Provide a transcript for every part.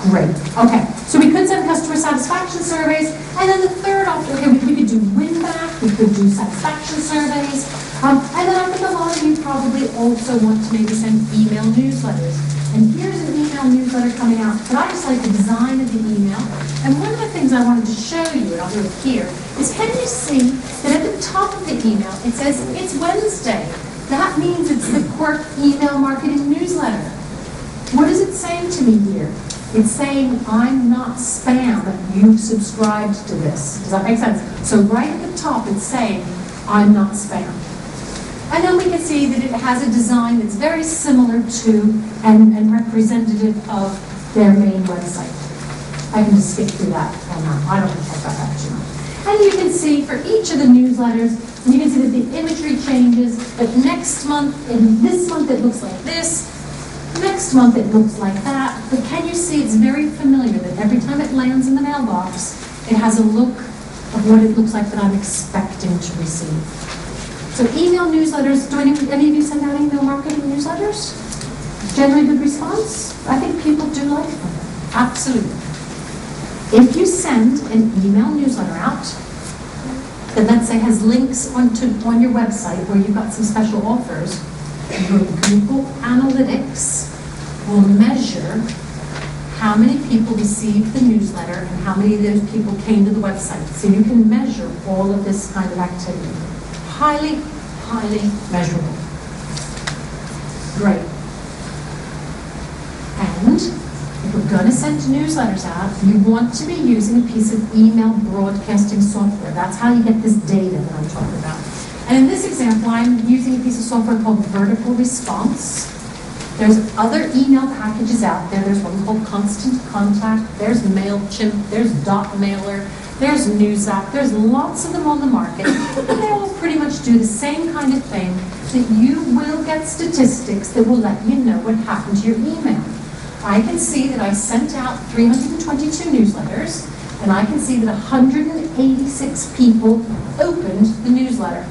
Great. Okay. So we could send customer satisfaction surveys, and then the third option, okay, we could do win-back, we could do satisfaction surveys, and then I think a lot of you probably also want to maybe send email newsletters. And here's an email newsletter coming out, but I just like the design of the email. And one of the things I wanted to show you, and I'll do it here, is can you see that at the top of the email, it says, it's Wednesday. That means it's the Quirk email marketing newsletter. What is it saying to me here? It's saying, I'm not spam, you've subscribed to this. Does that make sense? So right at the top, it's saying, I'm not spam. And then we can see that it has a design that's very similar to and representative of their main website. I can just skip through that on that. I don't want to talk about that too much. And you can see for each of the newsletters, you can see that the imagery changes, but next month, in this month it looks like this, next month it looks like that, but can you see it's very familiar that every time it lands in the mailbox, it has a look of what it looks like that I'm expecting to receive. So email newsletters, do any of you send out email marketing newsletters? Generally good response? I think people do like them. Absolutely. If you send an email newsletter out that, let's say, has links on your website where you've got some special offers, your Google Analytics will measure how many people received the newsletter and how many of those people came to the website. So you can measure all of this kind of activity. Highly, highly measurable. Great. And if we're going to send newsletters out, you want to be using a piece of email broadcasting software. That's how you get this data that I'm talking about. And in this example, I'm using a piece of software called Vertical Response. There's other email packages out there. There's one called Constant Contact. There's MailChimp. There's DotMailer. There's NewsApp. There's lots of them on the market. And they all pretty much do the same kind of thing, that you will get statistics that will let you know what happened to your email. I can see that I sent out 322 newsletters, and I can see that 186 people opened the newsletter,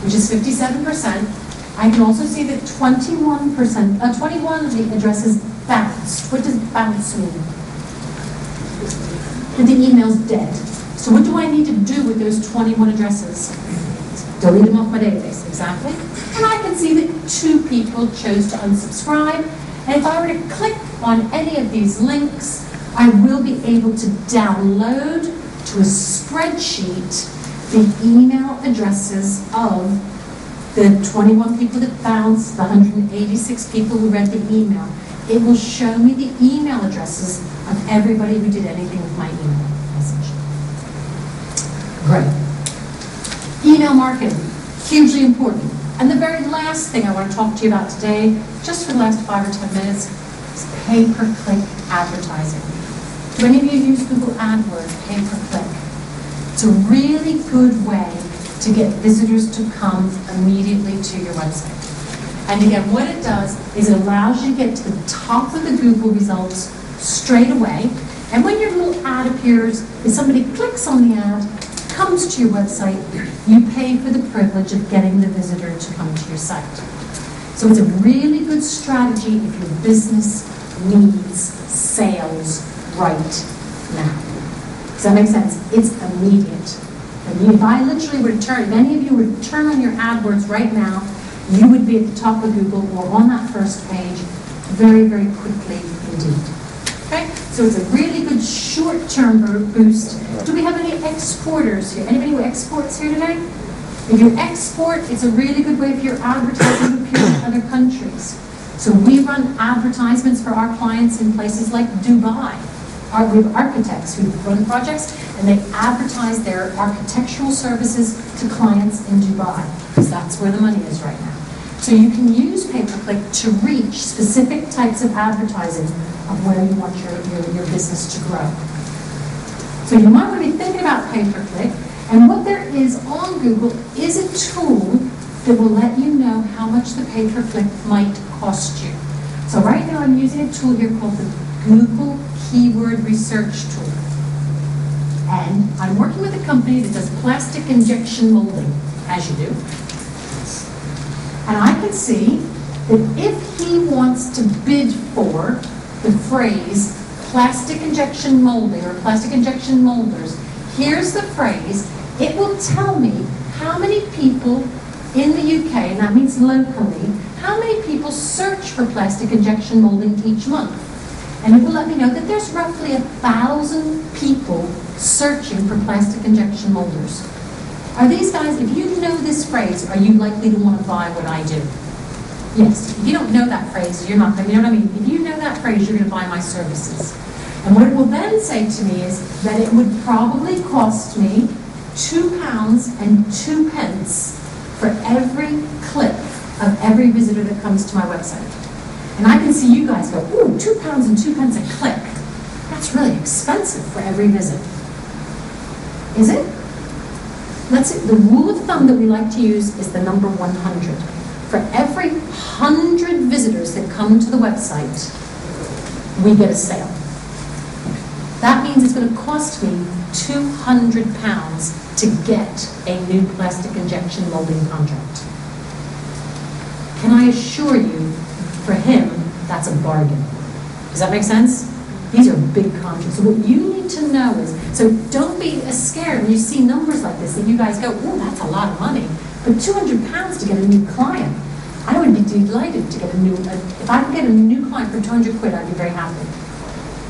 which is 57%. I can also see that 21% of the addresses bounced. What does bounce mean? That the email's dead. So what do I need to do with those 21 addresses? Delete them off my database, exactly. And I can see that 2 people chose to unsubscribe. And if I were to click on any of these links, I will be able to download to a spreadsheet the email addresses of the 21 people that bounced, the 186 people who read the email. It will show me the email addresses of everybody who did anything with my email message. Great. Email marketing, hugely important. And the very last thing I want to talk to you about today, just for the last 5 or 10 minutes, is pay-per-click advertising. Do any of you use Google AdWords, pay-per-click? It's a really good way to get visitors to come immediately to your website. And again, what it does is it allows you to get to the top of the Google results straight away. And when your little ad appears, if somebody clicks on the ad, comes to your website, you pay for the privilege of getting the visitor to come to your site. So it's a really good strategy if your business needs sales right now. Does that make sense? It's immediate. If I literally were to turn, if any of you were to turn on your AdWords right now, you would be at the top of Google or on that first page very, very quickly indeed. Okay? So it's a really good short-term boost. Do we have any exporters here? Anybody who exports here today? If you export, it's a really good way for your advertising to appear in other countries. So we run advertisements for our clients in places like Dubai. We have architects who run projects, and they advertise their architectural services to clients in Dubai, because that's where the money is right now. So you can use pay-per-click to reach specific types of advertising of where you want your business to grow. So you might want to be thinking about pay-per-click, and what there is on Google is a tool that will let you know how much the pay-per-click might cost you. So right now I'm using a tool here called the Google Keyword Research Tool. And I'm working with a company that does plastic injection molding, as you do. And I can see that if he wants to bid for the phrase plastic injection molding or plastic injection molders, here's the phrase, it will tell me how many people in the UK, and that means locally, how many people search for plastic injection molding each month. And it will let me know that there's roughly 1,000 people searching for plastic injection molders. Are these guys, if you know this phrase, are you likely to want to buy what I do? Yes. If you don't know that phrase, you're not going to, you know what I mean? If you know that phrase, you're going to buy my services. And what it will then say to me is that it would probably cost me £2.02 for every click of every visitor that comes to my website. And I can see you guys go, ooh, £2.02 a click. That's really expensive for every visit. Is it? The rule of thumb that we like to use is the number 100. For every 100 visitors that come to the website, we get a sale. That means it's going to cost me £200 to get a new plastic injection molding contract. Can I assure you, for him, that's a bargain. Does that make sense? These are big contracts. So what you need to know is, so don't be as scared when you see numbers like this that you guys go, oh, that's a lot of money. But £200 to get a new client, I would be delighted to get a new, if I could get a new client for 200 quid, I'd be very happy.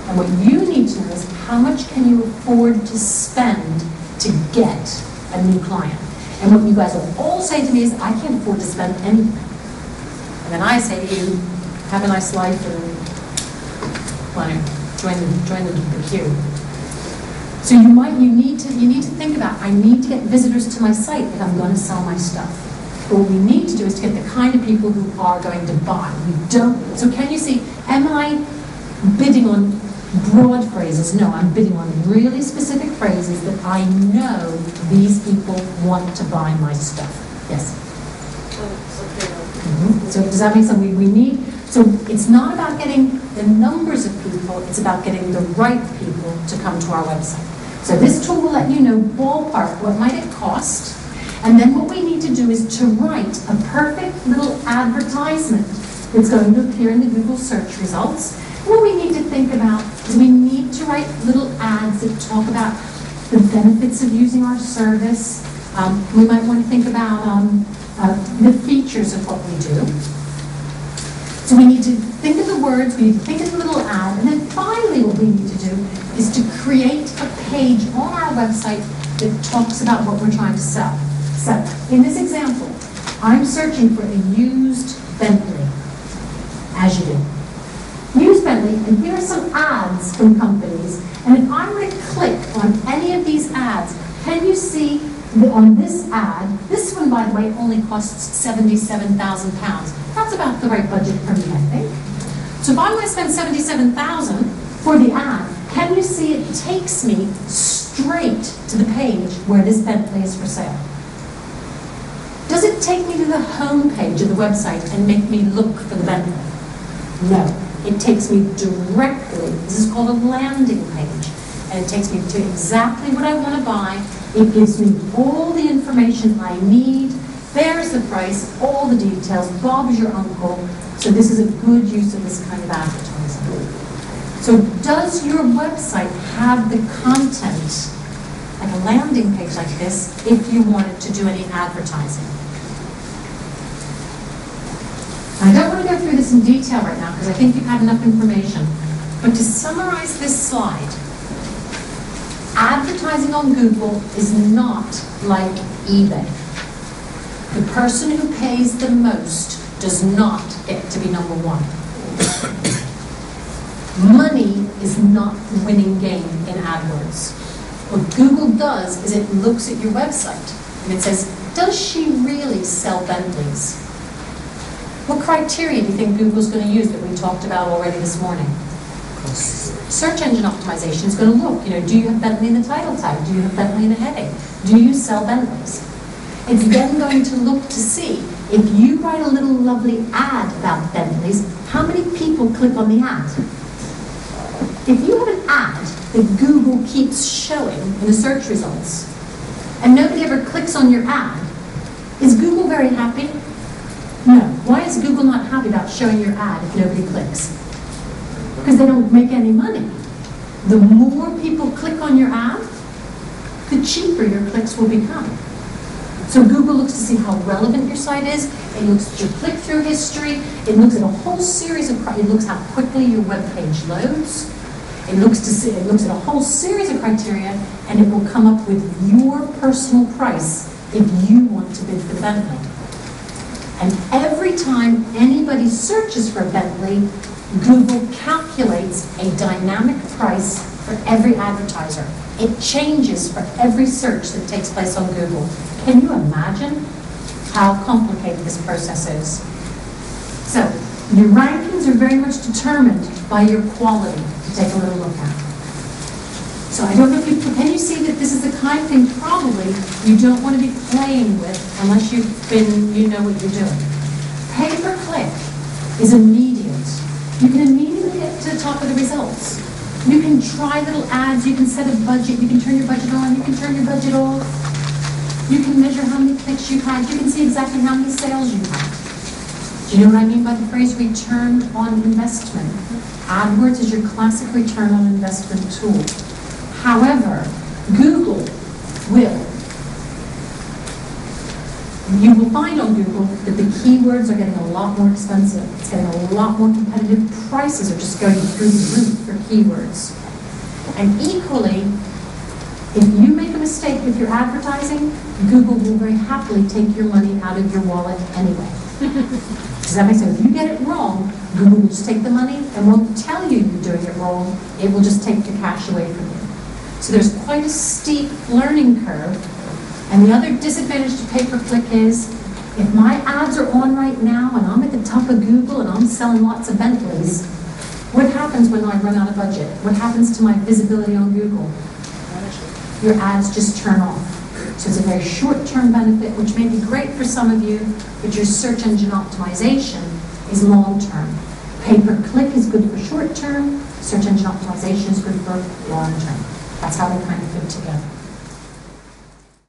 And what you need to know is how much can you afford to spend to get a new client? And what you guys will all say to me is, I can't afford to spend anything. And then I say to you, have a nice life and join the queue. So you need to think about, I need to get visitors to my site if I'm going to sell my stuff. But what we need to do is to get the kind of people who are going to buy. We don't. So can you see, am I bidding on broad phrases? No, I'm bidding on really specific phrases that I know these people want to buy my stuff. Yes? So does that mean something we need? So it's not about getting the numbers of people, it's about getting the right people to come to our website. So this tool will let you know ballpark, what might it cost, and then what we need to do is to write a perfect little advertisement that's going to appear in the Google search results. What we need to think about is we need to write little ads that talk about the benefits of using our service. We might want to think about the features of what we do. So we need to think of the words, we need to think of the little ad, and then finally what we need to do is to create a page on our website that talks about what we're trying to sell. So in this example, I'm searching for a used Bentley, as you do. Used Bentley, and here are some ads from companies, and if I were to click on any of these ads, can you see on this ad, this one, by the way, only costs £77,000. That's about the right budget for me, I think. So if I want to spend $77,000 for the ad, can you see it takes me straight to the page where this Bentley is for sale? Does it take me to the home page of the website and make me look for the Bentley? No. It takes me directly, this is called a landing page, and it takes me to exactly what I want to buy. It gives me all the information I need. There's the price, all the details. Bob's your uncle. So this is a good use of this kind of advertising. So does your website have the content, like a landing page like this, if you wanted to do any advertising? I don't want to go through this in detail right now because I think you've had enough information. But to summarize this slide, advertising on Google is not like eBay. The person who pays the most does not get to be number one. Money is not the winning game in AdWords. What Google does is it looks at your website and it says, does she really sell Bentleys? What criteria do you think Google's going to use that we talked about already this morning? Search engine optimization is going to look, do you have Bentley in the title tag? Do you have Bentley in the heading? Do you sell Bentleys? It's then going to look to see if you write a little lovely ad about Bentleys, how many people click on the ad? If you have an ad that Google keeps showing in the search results, and nobody ever clicks on your ad, is Google very happy? No. Why is Google not happy about showing your ad if nobody clicks? Because they don't make any money. The more people click on your ad, the cheaper your clicks will become. So Google looks to see how relevant your site is, it looks at your click-through history, it looks at a whole series of, it looks how quickly your web page loads, it looks at a whole series of criteria, and it will come up with your personal price if you want to bid for Bentley. And every time anybody searches for Bentley, Google calculates a dynamic price for every advertiser. It changes for every search that takes place on Google. Can you imagine how complicated this process is? So, your rankings are very much determined by your quality, to take a little look at. So I don't know if can you see that this is the kind of thing probably you don't want to be playing with unless you know what you're doing. Pay-per-click is immediate. You can immediately get to the top of the results. You can try little ads, you can set a budget, you can turn your budget on, you can turn your budget off. You can measure how many clicks you've had, you can see exactly how many sales you've had. Do you know what I mean by the phrase return on investment? AdWords is your classic return on investment tool. However, Google you will find on Google that the keywords are getting a lot more expensive. It's getting a lot more competitive. Prices are just going through the roof for keywords. And equally, if you make a mistake with your advertising, Google will very happily take your money out of your wallet anyway. Does that make sense? If you get it wrong, Google will just take the money and won't tell you you're doing it wrong. It will just take your cash away from you. So there's quite a steep learning curve. And the other disadvantage to pay-per-click is, if my ads are on right now and I'm at the top of Google and I'm selling lots of Bentleys, what happens when I run out of budget? What happens to my visibility on Google? Your ads just turn off. So it's a very short-term benefit, which may be great for some of you, but your search engine optimization is long-term. Pay-per-click is good for short-term, search engine optimization is good for long-term. That's how they kind of fit together.